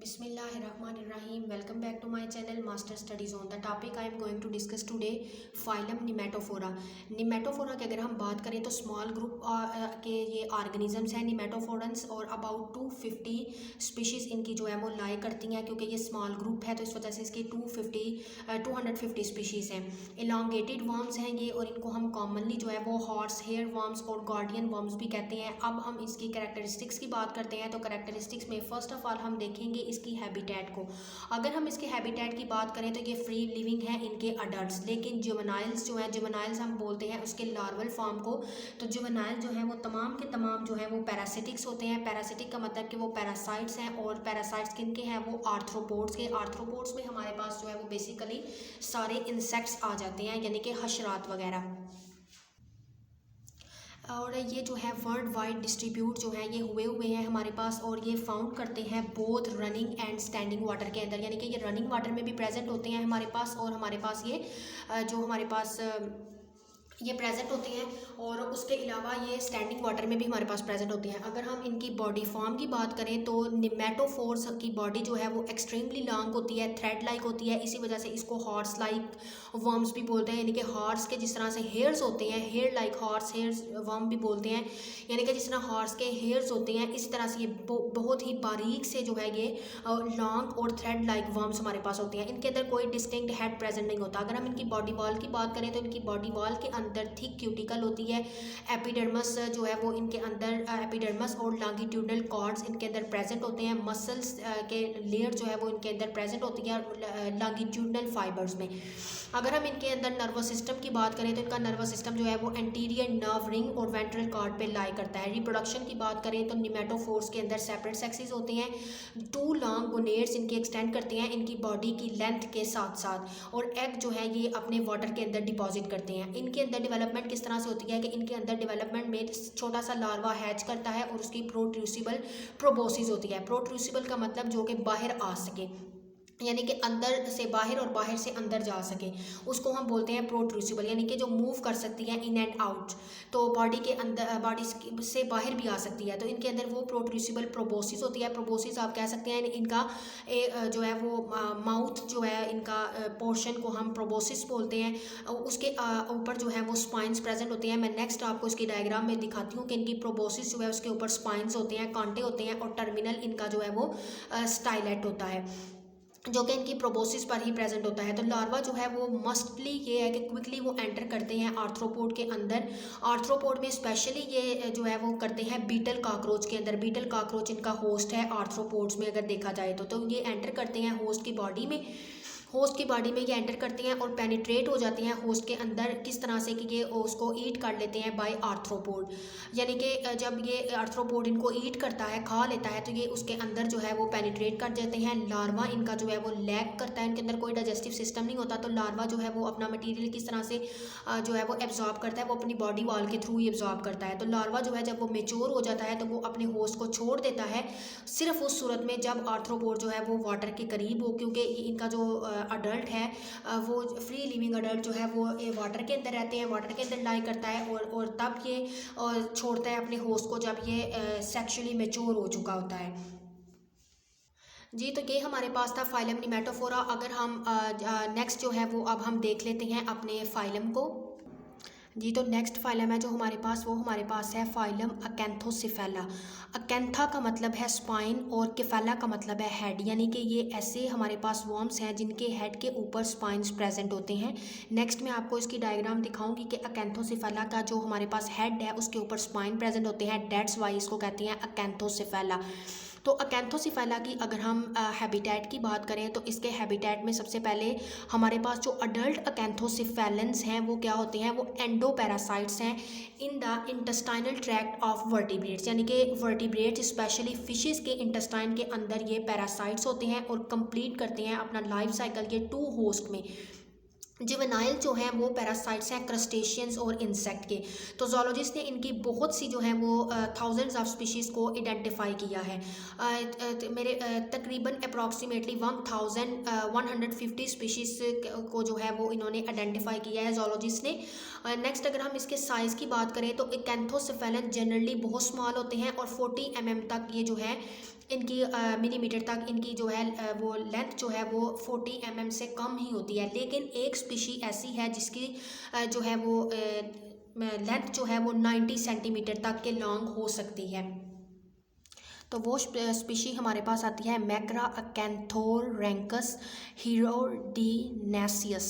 Bismillahirrahmanirrahim. Welcome back to my channel Master Studies on the topic I am going to discuss today phylum Nematophora. Nematophora की अगर हम बात करें तो small group के ये ऑर्गेनिजम्स हैं निमेटोफोरन्स और अबाउट 250 स्पीशीज़ इनकी जो है वो लाई करती हैं क्योंकि ये स्मॉल ग्रुप है तो इस वजह से इसकी 250 स्पीशीज़ हैं। इलांगेटेड वर्म्स हैं ये और इनको हम कॉमनली जो है वो हॉर्स हेयर वर्म्स और गार्डियन वर्म्स भी कहते हैं। अब हम इसकी कैरेक्टरिस्टिक्स की बात करते हैं तो कैरेक्टरिस्टिक्स में फ़र्स्ट ऑफ ऑल हम देखेंगे इसकी हैबिटेट को। अगर हम इसके हैबिटेट की बात करें तो ये फ्री लिविंग है इनके अडल्ट्स, लेकिन जुवेनाइल्स जो है जुवेनाइल्स हम बोलते हैं उसके लार्वल फॉर्म को। तो जुवेनाइल जो है वो तमाम के तमाम जो है वो पैरासिटिक्स होते हैं। पैरासिटिक का मतलब कि वो पैरासाइट्स हैं और पैरासाइट्स किनके हैं, वो आर्थ्रोपोड्स के। आर्थ्रोपोड्स में हमारे पास जो है वो बेसिकली सारे इंसेक्ट्स आ जाते हैं यानी कि हशरात वगैरह। और ये जो है वर्ल्ड वाइड डिस्ट्रीब्यूट जो है ये हुए हैं हमारे पास और ये फाउंड करते हैं both running and standing water के अंदर, यानी कि ये रनिंग वाटर में भी प्रेजेंट होते हैं हमारे पास और हमारे पास ये जो हमारे पास ये प्रेजेंट होती हैं और उसके अलावा ये स्टैंडिंग वाटर में भी हमारे पास प्रेजेंट होती हैं। अगर हम इनकी बॉडी फॉर्म की बात करें तो निमेटोफोर्स की बॉडी जो है वो एक्सट्रीमली लॉन्ग होती है, थ्रेड लाइक होती है। इसी वजह से इसको हॉर्स लाइक वर्म्स भी बोलते हैं, यानी कि हॉर्स के जिस तरह से हेयर्स होते हैं, hair like horse hairs worm भी बोलते हैं, यानी कि जिस तरह हॉर्स के हेयर्स होते हैं इसी तरह से ये बहुत ही बारीक से जो है ये लॉन्ग और थ्रेड लाइक वर्म्स हमारे पास होते हैं। इनके अंदर कोई डिस्टिंक्ट हेड प्रेजेंट नहीं होता। अगर हम इनकी बॉडी वॉल की बात करें तो इनकी बॉडी वॉल के अंदर थिक क्यूटिकल होती है। एपिडर्मस जो है वो इनके अंदर एपिडर्मस और लॉन्गिट्यूडनल कॉर्ड्स इनके अंदर प्रेजेंट होते हैं। मसल्स के लेयर जो है वो इनके अंदर प्रेजेंट होती है लॉन्गिट्यूडनल फाइबर्स में। अगर हम इनके अंदर नर्वस सिस्टम की बात करें तो इनका नर्वस सिस्टम जो है वो एंटीरियर नर्व रिंग और वेंट्रल कॉर्ड पे लाई करता है। रिप्रोडक्शन की बात करें तो निमेटोफोर्स के अंदर सेपरेट सेक्सेस होते हैं। 2 लॉन्ग गोनेड्स इनकी एक्सटेंड करते हैं इनकी बॉडी की लेंथ के साथ साथ, और एग जो है ये अपने वाटर के अंदर डिपॉजिट करते हैं। इनके अंदर डेवलपमेंट किस तरह से होती है कि इनके अंदर डेवलपमेंट में छोटा सा लार्वा हैच करता है और उसकी प्रोट्रूसिबल प्रोबोसिस होती है। प्रोट्रूसिबल का मतलब जो कि बाहर आ सके, यानी कि अंदर से बाहर और बाहर से अंदर जा सके, उसको हम बोलते हैं प्रोट्रूसिबल, यानी कि जो मूव कर सकती है इन एंड आउट, तो बॉडी के अंदर बॉडी से बाहर भी आ सकती है। तो इनके अंदर वो प्रोट्रूसिबल प्रोबोसिस होती है। प्रोबोसिस आप कह सकते हैं इनका जो है वो माउथ जो है इनका पोर्शन को हम प्रोबोसिस बोलते हैं। उसके ऊपर जो है वो स्पाइंस प्रेजेंट होते हैं। मैं नेक्स्ट आपको इसकी डायग्राम में दिखाती हूँ कि इनकी प्रोबोसिस जो है उसके ऊपर स्पाइंस होते हैं, कांटे होते हैं और टर्मिनल इनका जो है वो स्टाइलेट होता है जो कि इनकी प्रोबोसिस पर ही प्रेजेंट होता है। तो लार्वा जो है वो मस्टली ये है कि क्विकली वो एंटर करते हैं आर्थ्रोपोड के अंदर। आर्थ्रोपोड में स्पेशली ये जो है वो करते हैं बीटल कॉकरोच के अंदर। बीटल कॉकरोच इनका होस्ट है आर्थ्रोपोड्स में अगर देखा जाए तो ये एंटर करते हैं होस्ट की बॉडी में। होस्ट की बॉडी में ये एंटर करते हैं और पेनिट्रेट हो जाते हैं होस्ट के अंदर, किस तरह से कि ये उसको ईट कर लेते हैं बाय आर्थ्रोपोड, यानी कि जब ये आर्थ्रोपोड इनको ईट करता है, खा लेता है, तो ये उसके अंदर जो है वो पेनिट्रेट कर जाते हैं। लार्वा इनका जो है वो लैग करता है, इनके अंदर कोई डाइजेस्टिव सिस्टम नहीं होता, तो लार्वा जो है वो अपना मटीरियल किस तरह से जो है वो एब्जॉर्ब करता है, वो अपनी बॉडी वॉल के थ्रू ही एब्जॉर्ब करता है। तो लार्वा जो है जब वो मेच्योर हो जाता है तो वो अपने होस्ट को छोड़ देता है, सिर्फ उस सूरत में जब आर्थ्रोपोड जो है वो वाटर के करीब हो, क्योंकि इनका जो अडल्ट है वो फ्री लिविंग अडल्ट जो है वो वाटर के अंदर रहते हैं, वाटर के अंदर लाई करता है और तब ये छोड़ता है अपने होस्ट को जब ये सेक्सुअली मैच्योर हो चुका होता है। जी, तो ये हमारे पास था फाइलम निमेटोफोरा। अगर हम नेक्स्ट जो है वो अब हम देख लेते हैं अपने फाइलम को। जी, तो नेक्स्ट फाइलम है जो हमारे पास है फाइलम अकैंथोसिफेला। अकैंथा का मतलब है स्पाइन और किफेला का मतलब है हेड, यानी कि ये ऐसे हमारे पास वर्म्स हैं जिनके हेड के ऊपर स्पाइंस प्रेजेंट होते हैं। नेक्स्ट मैं आपको इसकी डायग्राम दिखाऊंगी कि अकैंथोसिफेला का जो हमारे पास हेड है उसके ऊपर स्पाइन प्रेजेंट होते हैं, डेट्स वाई इसको कहते हैं अकैंथोसिफेला। तो अकैंथोसिफेला की अगर हम हैबिटेट की बात करें तो इसके हैबिटेट में सबसे पहले हमारे पास जो अडल्ट अकैंथोसिफेलेंस हैं वो क्या होते हैं, वो एंडोपैरासाइट्स हैं in the intestinal tract of vertebrates, यानी कि वर्टिब्रेट्स स्पेशली फिशेस के इंटेस्टाइन के अंदर ये पैरासाइट्स होते हैं और कंप्लीट करते हैं अपना लाइफ साइकिल के 2 होस्ट में। जुवेनाइल जो हैं वो पैरासाइट्स हैं क्रस्टेशियंस और इंसेक्ट के। तो जोलॉजिस्ट ने इनकी बहुत सी जो हैं वो थाउजेंड्स ऑफ स्पीशीज़ को आइडेंटिफाई किया है। मेरे तकरीबन अप्रॉक्सीमेटली 1150 स्पीशीज़ को जो है वो इन्होंने आइडेंटिफाई किया है जोलॉजिस्ट ने। नेक्स्ट अगर हम इसके साइज़ की बात करें तो अकैंथोसिफेलन जनरली बहुत स्मॉल होते हैं और 40 mm तक ये जो है इनकी मिलीमीटर तक इनकी जो है वो लेंथ जो है वो 40 mm से कम ही होती है। लेकिन एक स्पीशी ऐसी है जिसकी जो है वो लेंथ जो है वो 90 सेंटीमीटर तक के लॉन्ग हो सकती है। तो वो स्पीशी हमारे पास आती है मैक्रा अकैंथोरैंकस हीरोडिनेसियस।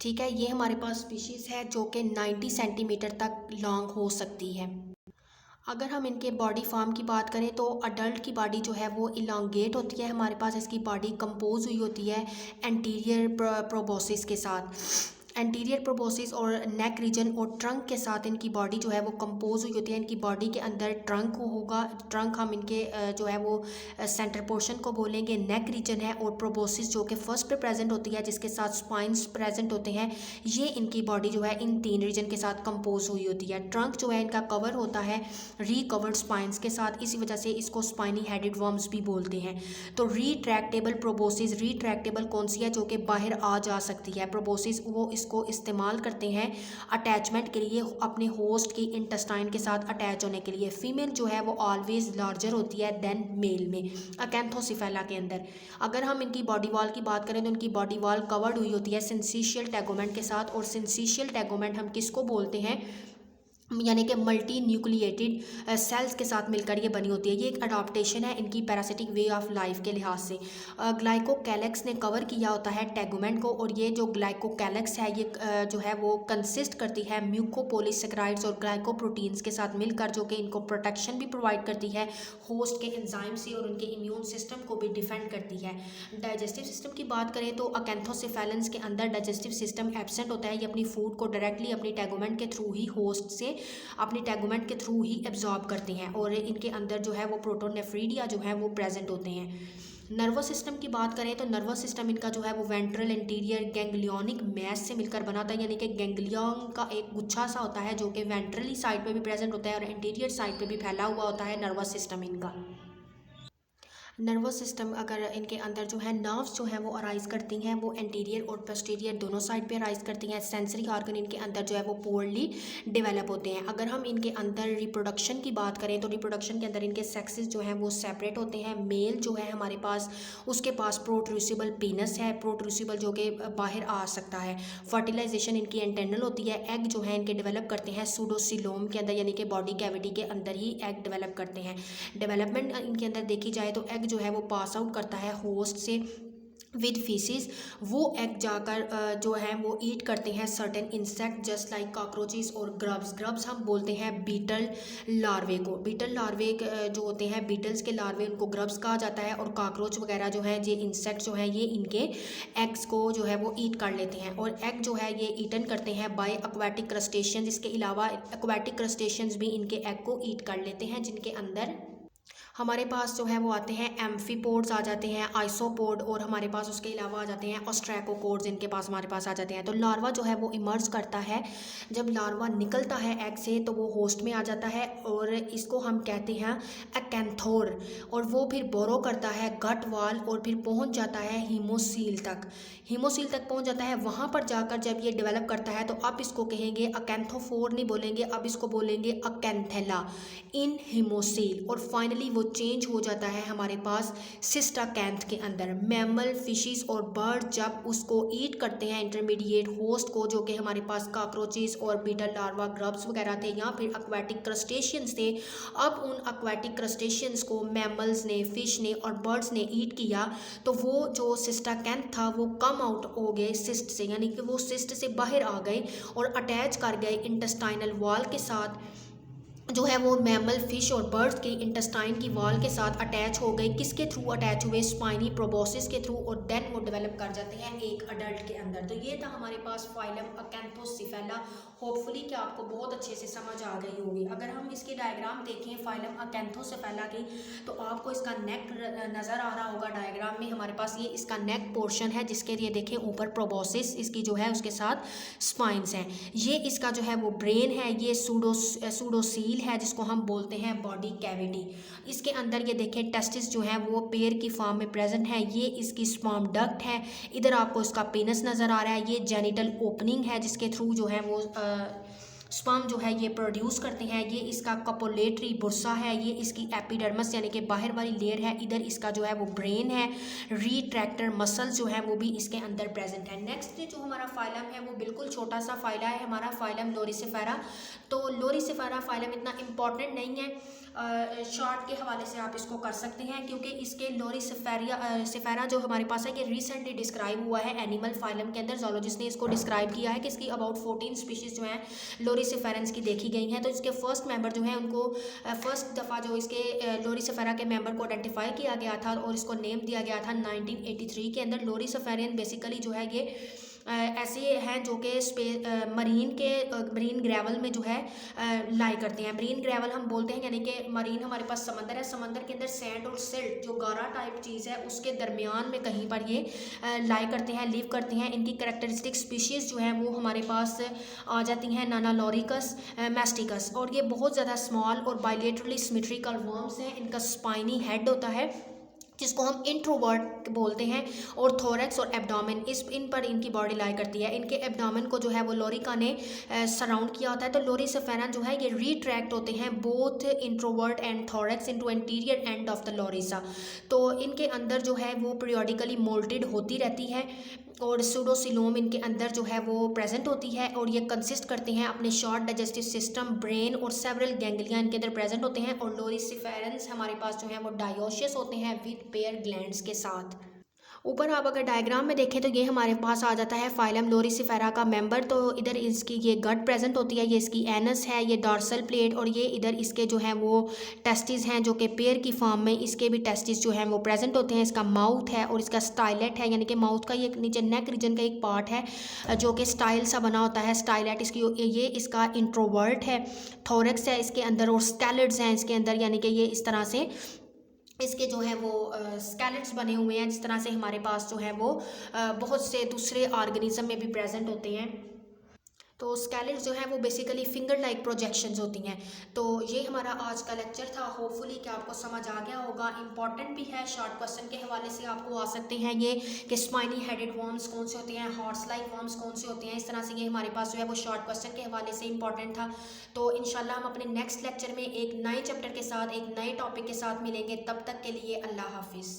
ठीक है, ये हमारे पास स्पीशीज़ है जो कि 90 सेंटीमीटर तक लॉन्ग हो सकती है। अगर हम इनके बॉडी फॉर्म की बात करें तो अडल्ट की बॉडी जो है वो इलांगेट होती है हमारे पास। इसकी बॉडी कंपोज हुई होती है एंटीरियर प्रोबोसिस के साथ। एंटीरियर प्रोबोसिस और नेक रीजन और ट्रंक के साथ इनकी बॉडी जो है वो कंपोज हुई होती है। इनकी बॉडी के अंदर ट्रंक होगा। ट्रंक हम इनके जो है वो सेंटर पोर्शन को बोलेंगे। नेक रीजन है और प्रोबोसिस जो कि फर्स्ट पे प्रेजेंट होती है, जिसके साथ स्पाइंस प्रेजेंट होते हैं। ये इनकी बॉडी जो है इन 3 रीजन के साथ कंपोज हुई होती है। ट्रंक जो है इनका कवर होता है रिकवर्ड स्पाइंस के साथ, इसी वजह से इसको स्पाइनी हेडेड वर्म्स भी बोलते हैं। तो रिट्रैक्टेबल प्रोबोसिस, रिट्रैक्टेबल कौन सी है जो कि बाहर आ जा सकती है प्रोबोसिस, वो इसको इस्तेमाल करते हैं अटैचमेंट के लिए अपने होस्ट की इंटेस्टाइन के साथ अटैच होने के लिए। फीमेल जो है वो ऑलवेज लार्जर होती है देन मेल में अकैंथोसिफेला के अंदर। अगर हम इनकी बॉडी वॉल की बात करें तो इनकी बॉडी वॉल कवर्ड हुई होती है सिंसिशियल टैगोमेंट के साथ। और सिंसिशियल टैगोमेंट हम किसको बोलते हैं, यानी कि मल्टी न्यूक्लिएटेड सेल्स के साथ मिलकर ये बनी होती है। ये एक अडॉप्टेशन है इनकी पैरासिटिक वे ऑफ लाइफ के लिहाज से। ग्लाइकोकैलेक्स ने कवर किया होता है टैगोमेंट को, और ये जो ग्लाइकोकैलेक्स है ये जो है वो कंसिस्ट करती है म्यूकोपोलीसेकेराइड्स और ग्लाइकोप्रोटीन्स के साथ मिलकर, जो कि इनको प्रोटेक्शन भी प्रोवाइड करती है होस्ट के एंजाइम से और उनके इम्यून सिस्टम को भी डिफेंड करती है। डाइजेस्टिव सिस्टम की बात करें तो अकैंथोसेफेलेंस के अंदर डाइजेस्टिव सिस्टम एब्सेंट होता है। ये अपनी फूड को डायरेक्टली अपनी टैगोमेंट के थ्रू ही होस्ट से अपनी टैगोमेंट के थ्रू ही एब्जॉर्ब करते हैं, और इनके अंदर जो है वो प्रोटोनेफ्रीडिया जो है वो प्रेजेंट होते हैं। नर्वस सिस्टम की बात करें तो नर्वस सिस्टम इनका जो है वो वेंट्रल एंटीरियर गैंग्लियोनिक मैस से मिलकर बना होता है, यानी कि गैंग्लियन का एक गुच्छा सा होता है जो कि वेंट्रली साइड पे भी प्रेजेंट होता है और एंटीरियर साइड पे भी फैला हुआ होता है नर्वस सिस्टम इनका। नर्वस सिस्टम अगर इनके अंदर जो है नर्व्स जो हैं वो अराइज करती हैं, वो एंटीरियर और पोस्टीरियर दोनों साइड पे अराइज करती हैं। सेंसरी ऑर्गन इनके अंदर जो है वो पोअरली डेवलप होते हैं। अगर हम इनके अंदर रिप्रोडक्शन की बात करें तो रिप्रोडक्शन के अंदर इनके सेक्सेस जो हैं वो सेपरेट होते हैं। मेल जो है हमारे पास उसके पास प्रोट्रूसिबल पीनस है, प्रोट्रूसिबल जो कि बाहर आ सकता है। फर्टिलाइजेशन इनकी एंटेनल होती है। एग जो है इनके डेवलप करते हैं सूडोसिलोम के अंदर, यानी कि बॉडी कैविटी के अंदर ही एग डेवलप करते हैं। डेवलपमेंट इनके अंदर देखी जाए तो एग जो है वो पास आउट करता है होस्ट से विद फीसिस। वो एग जाकर जो है वो ईट करते हैं certain insect just like cockroaches और ग्रब्स। ग्रब्स हम बोलते हैं बीटल लार्वे को। बीटल लार्वे जो होते हैं बीटल्स के लार्वे उनको ग्रब्स कहा जाता है, और कॉकरोच वगैरह जो है ये इंसेक्ट जो है ये इनके एग्स को जो है वो ईट कर लेते हैं, और एग जो है ये ईटन करते हैं बाय एक्वाटिक क्रस्टेशियंस। इसके अलावा एक्वाटिक क्रस्टेशियंस भी इनके एग को ईट कर लेते हैं, जिनके अंदर हमारे पास जो है वो आते हैं एम्फीपोड्स आ जाते हैं, आइसोपोड, और हमारे पास उसके अलावा आ जाते हैं ऑस्ट्रैकोकोड्स इनके पास हमारे पास आ जाते हैं। तो लार्वा जो है वो इमर्ज करता है। जब लार्वा निकलता है एग से तो वो होस्ट में आ जाता है, और इसको हम कहते हैं अकैंथोर, और वो फिर बोरो करता है गट वाल और फिर पहुंच जाता है हीमोसील तक। हीमोसील तक पहुंच जाता है। वहाँ पर जाकर जब ये डेवलप करता है तो अब इसको कहेंगे अकैंथोफोर नहीं बोलेंगे, अब इसको बोलेंगे अकैंथेला इन हीमोसील। और फाइनली वो चेंज हो जाता है हमारे पास सिस्टाकैंथ के अंदर। मैमल, फिशिस और बर्ड जब उसको ईट करते हैं इंटरमीडिएट होस्ट को, जो कि हमारे पास कॉकरोचेस और बीटल लार्वा, ग्रब्स वगैरह थे, या फिर एक्वाटिक क्रस्टेशियंस थे। अब उन एक्वाटिक क्रस्टेशियंस को मैमल्स ने, फिश ने और बर्ड्स ने ईट किया, तो वो जो सिस्टाकैंथ था वो कम आउट हो गए सिस्ट से, यानी कि वो सिस्ट से बाहर आ गए और अटैच कर गए इंटेस्टाइनल वॉल के साथ, जो है वो मैमल, फिश और बर्ड्स के इंटेस्टाइन की वॉल के साथ अटैच हो गए। किसके थ्रू अटैच हुए? स्पाइनी प्रोबोसिस के थ्रू, और देन वो डेवलप कर जाते हैं एक अडल्ट के अंदर। तो ये था हमारे पास फाइलम अकैंथोसिफेला। होपफुली कि आपको बहुत अच्छे से समझ आ गई होगी। अगर हम इसके डायग्राम देखें फाइलम अकैंथोसिफेला की, तो आपको इसका नेक नज़र आ रहा होगा डायग्राम में। हमारे पास ये इसका नेक पोर्शन है, जिसके लिए देखें ऊपर प्रोबोसिस इसकी जो है उसके साथ स्पाइंस हैं। ये इसका जो है वो ब्रेन है। ये सूडोसील है जिसको हम बोलते हैं बॉडी कैविटी। इसके अंदर ये देखें टेस्टिस जो है वो पेयर की फॉर्म में प्रेजेंट है। ये इसकी स्पर्म डक्ट है। इधर आपको इसका पेनिस नज़र आ रहा है। ये जेनिटल ओपनिंग है जिसके थ्रू जो है वो स्पर्म जो है ये प्रोड्यूस करते हैं। ये इसका कपोलेटरी बुर्सा है, ये इसकी एपिडर्मस यानी कि बाहर वाली लेयर है, इधर इसका जो है वो ब्रेन है, रिट्रैक्टर मसल्स जो है वो भी इसके अंदर प्रेजेंट है। नेक्स्ट जो हमारा फाइलम है वो बिल्कुल छोटा सा फाइला है हमारा फाइलम लोरिसिफेरा। तो लोरिसिफेरा फाइलम इतना इंपॉर्टेंट नहीं है, शॉर्ट के हवाले से आप इसको कर सकते हैं, क्योंकि इसके लोरिसिफेरा जो हमारे पास है ये रिसेंटली डिस्क्राइब हुआ है एनिमल फाइलम के अंदर। जोलॉजिस्ट ने इसको डिस्क्राइब किया है कि इसकी अबाउट 14 स्पीशीज़ जो हैं लोरिसिफेरेंस की देखी गई हैं। तो इसके फर्स्ट मेंबर जो हैं उनको फर्स्ट दफ़ा जो इसके लोरिसिफेरा के मेंबर को आइडेंटिफाई किया गया था और इसको नेम दिया गया था 1983 के अंदर। लोरिसिफेरियन बेसिकली जो है ये ऐसे हैं जो कि मरीन ग्रेवल में जो है लाई करते हैं। मरीन ग्रेवल हम बोलते हैं यानी कि मरीन हमारे पास समंदर है, समंदर के अंदर सैंड और सिल्ट जो गारा टाइप चीज़ है उसके दरमियान में कहीं पर ये लाई करते हैं, लिव करते हैं। इनकी कैरेक्टरिस्टिक स्पीशीज़ जो है वो हमारे पास आ जाती हैं नानालॉरिकस, मैस्टिकस, और ये बहुत ज़्यादा स्मॉल और बाइलेटरली सिमेट्रिकल वर्म्स हैं। इनका स्पाइनी हेड होता है जिसको हम इंट्रोवर्ट बोलते हैं, और थोरैक्स और एब्डोमेन इन पर इनकी बॉडी लाई करती है। इनके एब्डोमेन को जो है वो लोरिका ने सराउंड किया होता है। तो लोरिसिफेरा जो है ये रिट्रैक्ट होते हैं both introvert and thorax into anterior end of the lorica. तो इनके अंदर जो है वो पीरियोडिकली मोल्टेड होती रहती है और सूडोसिलोम इनके अंदर जो है वो प्रेजेंट होती है, और ये कंसिस्ट करते हैं अपने शॉर्ट डाइजेस्टिव सिस्टम, ब्रेन और सेवरल गैंग्लिया इनके अंदर प्रेजेंट होते हैं। और लोरिसिफेरेंस हमारे पास जो है वो डायोशियस होते हैं विद पेयर ग्लैंड्स के साथ। ऊपर आप अगर डायग्राम में देखें तो ये हमारे पास आ जाता है फाइलम लोरिसिफेरा का मेंबर। तो इधर इसकी ये गट प्रेजेंट होती है, ये इसकी एनस है, ये डॉर्सल प्लेट, और ये इधर इसके जो हैं वो टेस्टिस हैं जो कि पेयर की फॉर्म में इसके भी टेस्टिस जो हैं वो प्रेजेंट होते हैं। इसका माउथ है और इसका स्टाइलेट है, यानी कि माउथ का ये नीचे नेक रीजन का एक पार्ट है जो कि स्टाइल सा बना होता है। स्टाइलेट इसकी ये इसका इंट्रोवर्ट है, थोरैक्स है इसके अंदर, और स्केलेट्स हैं इसके अंदर, यानी कि ये इस तरह से इसके जो है वो स्केलेट्स बने हुए हैं, जिस तरह से हमारे पास जो है वो बहुत से दूसरे ऑर्गेनिज्म में भी प्रेजेंट होते हैं। तो स्केलेट्स जो है वो बेसिकली फिंगर लाइक प्रोजेक्शंस होती हैं। तो ये हमारा आज का लेक्चर था, होपफुली कि आपको समझ आ गया होगा। इंपॉर्टेंट भी है, शॉर्ट क्वेश्चन के हवाले से आपको आ सकते हैं ये कि स्पाइनी हेडेड वर्म्स कौन से होते हैं, हॉर्स लाइक वर्म्स कौन से होते हैं, इस तरह से ये हमारे पास जो है वो शॉर्ट क्वेश्चन के हवाले से इंपॉर्टेंट था। तो इंशाल्लाह हम अपने नेक्स्ट लेक्चर में एक नए चैप्टर के साथ, एक नए टॉपिक के साथ मिलेंगे। तब तक के लिए अल्लाह हाफिज़।